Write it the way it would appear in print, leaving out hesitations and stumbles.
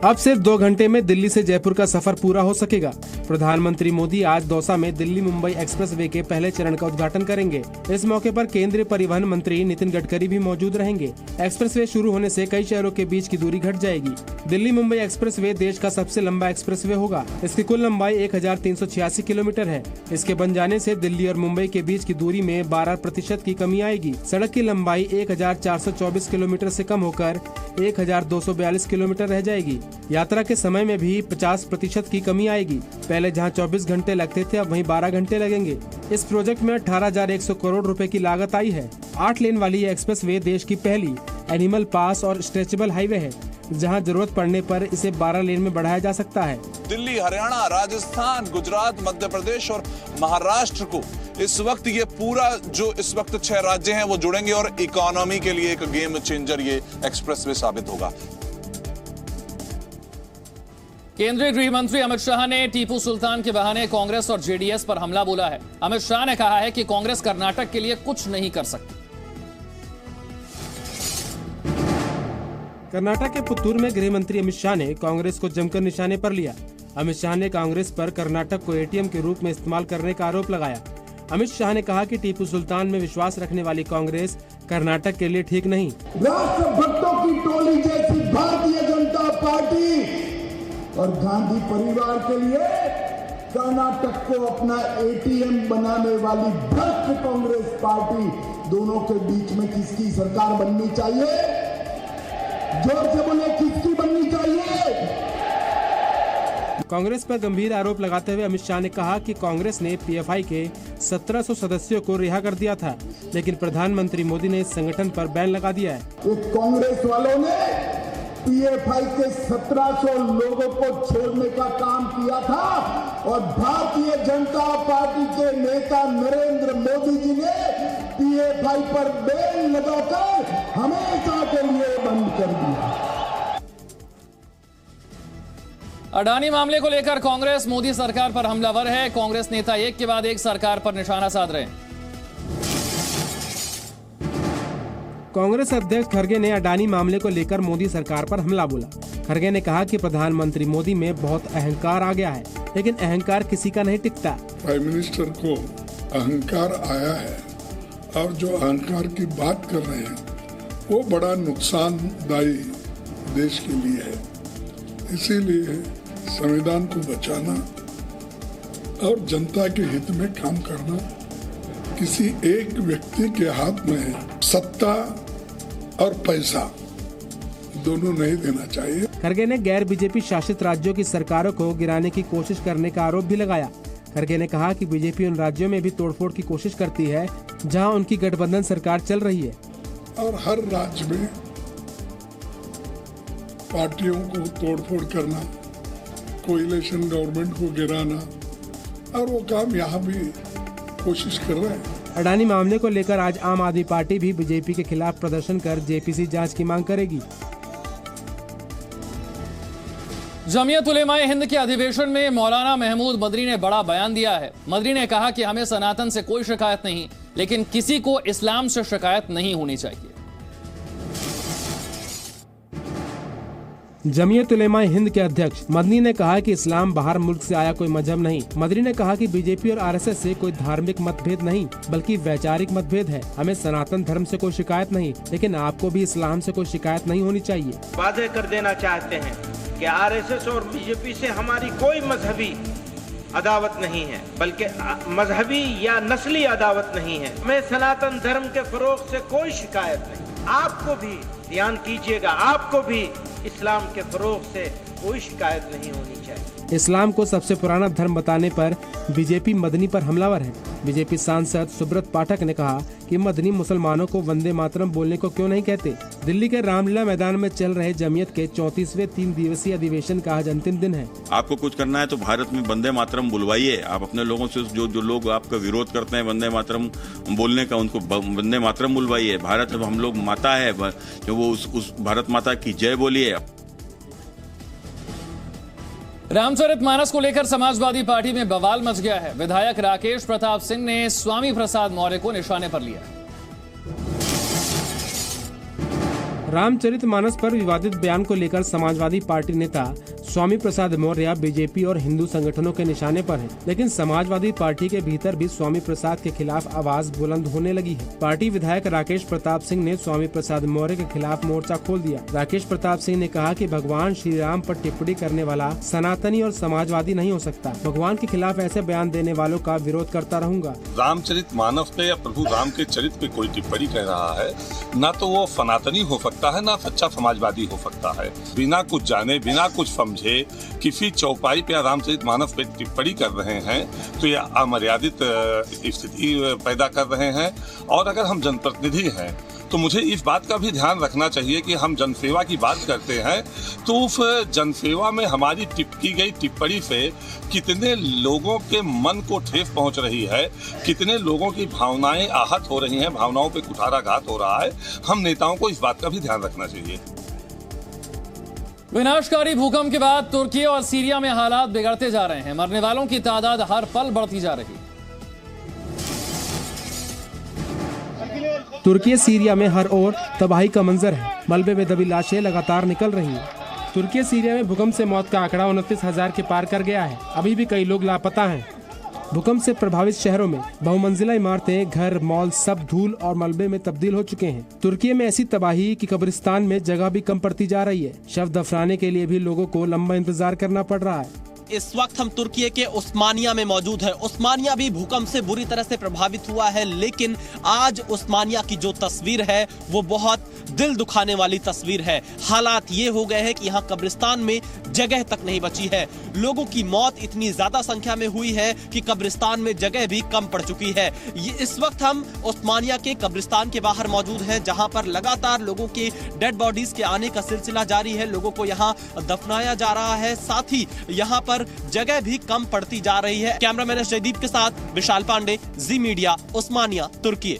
अब सिर्फ 2 घंटे में दिल्ली से जयपुर का सफर पूरा हो सकेगा। प्रधानमंत्री मोदी आज दौसा में दिल्ली मुंबई एक्सप्रेसवे के पहले चरण का उद्घाटन करेंगे। इस मौके पर केंद्रीय परिवहन मंत्री नितिन गडकरी भी मौजूद रहेंगे। एक्सप्रेसवे शुरू होने से कई शहरों के बीच की दूरी घट जाएगी। दिल्ली मुंबई एक्सप्रेसवे देश का सबसे लंबा एक्सप्रेसवे होगा। इसकी कुल लंबाई 1386 किलोमीटर है। इसके बन जाने से दिल्ली और मुंबई के बीच की दूरी में 12% की कमी आएगी। सड़क की लंबाई 1424 किलोमीटर से कम होकर 1242 किलोमीटर रह जाएगी। यात्रा के समय में भी 50% की कमी आएगी। पहले जहां 24 घंटे लगते थे, अब वहीं 12 घंटे लगेंगे। इस प्रोजेक्ट में 18,100 करोड़ रुपए की लागत आई है। 8 लेन वाली ये एक्सप्रेसवे देश की पहली एनिमल पास और स्ट्रेचेबल हाईवे है, जहां जरूरत पड़ने पर इसे 12 लेन में बढ़ाया जा सकता है। दिल्ली, हरियाणा, राजस्थान, गुजरात, मध्य प्रदेश और महाराष्ट्र को इस वक्त ये पूरा जो इस वक्त 6 राज्य हैं वो जुड़ेंगे और इकोनॉमी के लिए एक गेम चेंजर ये एक्सप्रेसवे साबित होगा। केंद्रीय गृह मंत्री अमित शाह ने टीपू सुल्तान के बहाने कांग्रेस और जेडीएस पर हमला बोला है। अमित शाह ने कहा है कि कांग्रेस कर्नाटक के लिए कुछ नहीं कर सकती। कर्नाटक के पुत्तूर में गृह मंत्री अमित शाह ने कांग्रेस को जमकर निशाने पर लिया। अमित शाह ने कांग्रेस पर कर्नाटक को एटीएम के रूप में इस्तेमाल करने का आरोप लगाया। अमित शाह ने कहा कि टीपू सुल्तान में विश्वास रखने वाली कांग्रेस कर्नाटक के लिए ठीक नहीं। राष्ट्रभक्तों की टोली जैसी भारतीय जनता पार्टी और गांधी परिवार के लिए कर्नाटक को अपना एटीएम बनाने वाली भ्रष्ट कांग्रेस पार्टी, दोनों के बीच में किसकी सरकार बननी चाहिए? जोर से बोले, किसकी बननी चाहिए? कांग्रेस पर गंभीर आरोप लगाते हुए अमित शाह ने कहा कि कांग्रेस ने पीएफआई के 1700 सदस्यों को रिहा कर दिया था, लेकिन प्रधानमंत्री मोदी ने इस संगठन पर बैन लगा दिया है। कांग्रेस वालों ने पीएफआई के 1700 लोगों को छोड़ने का काम किया था और भारतीय जनता पार्टी के नेता नरेंद्र मोदी जी ने पीएफआई पर बैन लगाकर हमेशा के लिए बंद कर दिया। अडानी मामले को लेकर कांग्रेस मोदी सरकार पर हमलावर है। कांग्रेस नेता एक के बाद एक सरकार पर निशाना साध रहे हैं। कांग्रेस अध्यक्ष खड़गे ने अडानी मामले को लेकर मोदी सरकार पर हमला बोला। खड़गे ने कहा कि प्रधानमंत्री मोदी में बहुत अहंकार आ गया है, लेकिन अहंकार किसी का नहीं टिकता। प्राइम मिनिस्टर को अहंकार आया है और जो अहंकार की बात कर रहे हैं वो बड़ा नुकसानदायी देश के लिए है। इसीलिए संविधान को बचाना और जनता के हित में काम करना किसी एक व्यक्ति के हाथ में है। सत्ता और पैसा दोनों नहीं देना चाहिए। खड़गे ने गैर बीजेपी शासित राज्यों की सरकारों को गिराने की कोशिश करने का आरोप भी लगाया। खड़गे ने कहा कि बीजेपी उन राज्यों में भी तोड़फोड़ की कोशिश करती है जहां उनकी गठबंधन सरकार चल रही है और हर राज्य में पार्टियों को तोड़फोड़ करना, कोएलिशन गवर्नमेंट को गिराना, और वो काम यहाँ भी कोशिश कर रहे हैं। अडानी मामले को लेकर आज आम आदमी पार्टी भी बीजेपी के खिलाफ प्रदर्शन कर जेपीसी जांच की मांग करेगी। जमीयत उलेमाए हिंद के अधिवेशन में मौलाना महमूद मदनी ने बड़ा बयान दिया है। मदनी ने कहा कि हमें सनातन से कोई शिकायत नहीं, लेकिन किसी को इस्लाम से शिकायत नहीं होनी चाहिए। जमीयत उलेमाए हिंद के अध्यक्ष मदनी ने कहा कि इस्लाम बाहर मुल्क से आया कोई मजहब नहीं। मदनी ने कहा कि बीजेपी और आरएसएस से कोई धार्मिक मतभेद नहीं, बल्कि वैचारिक मतभेद है। हमें सनातन धर्म से कोई शिकायत नहीं, लेकिन आपको भी इस्लाम से कोई शिकायत नहीं होनी चाहिए। वादे कर देना चाहते हैं कि आरएसएस और बीजेपी से हमारी कोई मजहबी अदावत नहीं है, बल्कि मजहबी या नस्ली अदावत नहीं है। हमें सनातन धर्म के फरोग से कोई शिकायत नहीं। आपको भी ध्यान कीजिएगा, आपको भी इस्लाम के फरोग से कोई शिकायत नहीं होनी चाहिए। इस्लाम को सबसे पुराना धर्म बताने पर बीजेपी मदनी पर हमलावर है। बीजेपी सांसद सुब्रत पाठक ने कहा कि मदनी मुसलमानों को वंदे मातरम बोलने को क्यों नहीं कहते। दिल्ली के रामलीला मैदान में चल रहे जमीयत के 34वें 3 दिवसीय अधिवेशन का आज अंतिम दिन है। आपको कुछ करना है तो भारत में वंदे मातरम बुलवाइए। आप अपने लोगों से जो लोग आपका विरोध करते हैं वंदे मातरम बोलने का, उनको वंदे मातरम बुलवाइए। भारत हम लोग माता है, जो वो उस भारत माता की जय बोलिए। रामचरितमानस को लेकर समाजवादी पार्टी में बवाल मच गया है। विधायक राकेश प्रताप सिंह ने स्वामी प्रसाद मौर्य को निशाने पर लिया। रामचरितमानस पर विवादित बयान को लेकर समाजवादी पार्टी नेता स्वामी प्रसाद मौर्य बीजेपी और हिंदू संगठनों के निशाने पर हैं। लेकिन समाजवादी पार्टी के भीतर भी स्वामी प्रसाद के खिलाफ आवाज बुलंद होने लगी है। पार्टी विधायक राकेश प्रताप सिंह ने स्वामी प्रसाद मौर्य के खिलाफ मोर्चा खोल दिया। राकेश प्रताप सिंह ने कहा कि भगवान श्री राम पर टिप्पणी करने वाला सनातनी और समाजवादी नहीं हो सकता। भगवान के खिलाफ ऐसे बयान देने वालों का विरोध करता रहूंगा। रामचरितमानस पे या प्रभु राम के चरित्र पे कोई टिप्पणी कर रहा है, ना तो वो सनातनी हो सकता है, ना सच्चा समाजवादी हो सकता है। बिना कुछ जाने, बिना कुछ समझे किसी चौपाई पे या रामचरितमानस पे टिप्पणी कर रहे हैं तो ये अमर्यादित स्थिति पैदा कर रहे हैं। और अगर हम जनप्रतिनिधि हैं तो मुझे इस बात का भी ध्यान रखना चाहिए कि हम जनसेवा की बात करते हैं तो उस जनसेवा में हमारी की गई टिप्पणी से कितने लोगों के मन को ठेस पहुंच रही है, कितने लोगों की भावनाएं आहत हो रही हैं, भावनाओं पे कुठाराघात हो रहा है। हम नेताओं को इस बात का भी ध्यान रखना चाहिए। विनाशकारी भूकंप के बाद तुर्की और सीरिया में हालात बिगड़ते जा रहे हैं। मरने वालों की तादाद हर पल बढ़ती जा रही है। तुर्की सीरिया में हर ओर तबाही का मंजर है। मलबे में दबी लाशें लगातार निकल रही हैं। तुर्की सीरिया में भूकंप से मौत का आंकड़ा 29,000 के पार कर गया है। अभी भी कई लोग लापता हैं। भूकंप से प्रभावित शहरों में बहुमंजिला इमारतें, घर, मॉल सब धूल और मलबे में तब्दील हो चुके हैं। तुर्की में ऐसी तबाही कि कब्रिस्तान में जगह भी कम पड़ती जा रही है। शव दफनाने के लिए भी लोगों को लंबा इंतजार करना पड़ रहा है। इस वक्त हम तुर्की के उस्मानिया में मौजूद हैं। उस्मानिया भी भूकंप से बुरी तरह से प्रभावित हुआ है, लेकिन आज उस्मानिया की जो तस्वीर है वो बहुत दिल दुखाने वाली तस्वीर है। हालात ये हो गए हैं कि यहाँ कब्रिस्तान में जगह तक नहीं बची है। लोगों की मौत इतनी ज्यादा संख्या में हुई है कि कब्रिस्तान में जगह भी कम पड़ चुकी है। इस वक्त हम उस्मानिया के कब्रिस्तान के बाहर मौजूद हैं, जहां पर लगातार लोगों के डेड बॉडीज के आने का सिलसिला जारी है। लोगों को यहाँ दफनाया जा रहा है, साथ ही यहाँ पर जगह भी कम पड़ती जा रही है। कैमरामैन जयदीप के साथ विशाल पांडे, जी मीडिया, उस्मानिया, तुर्की।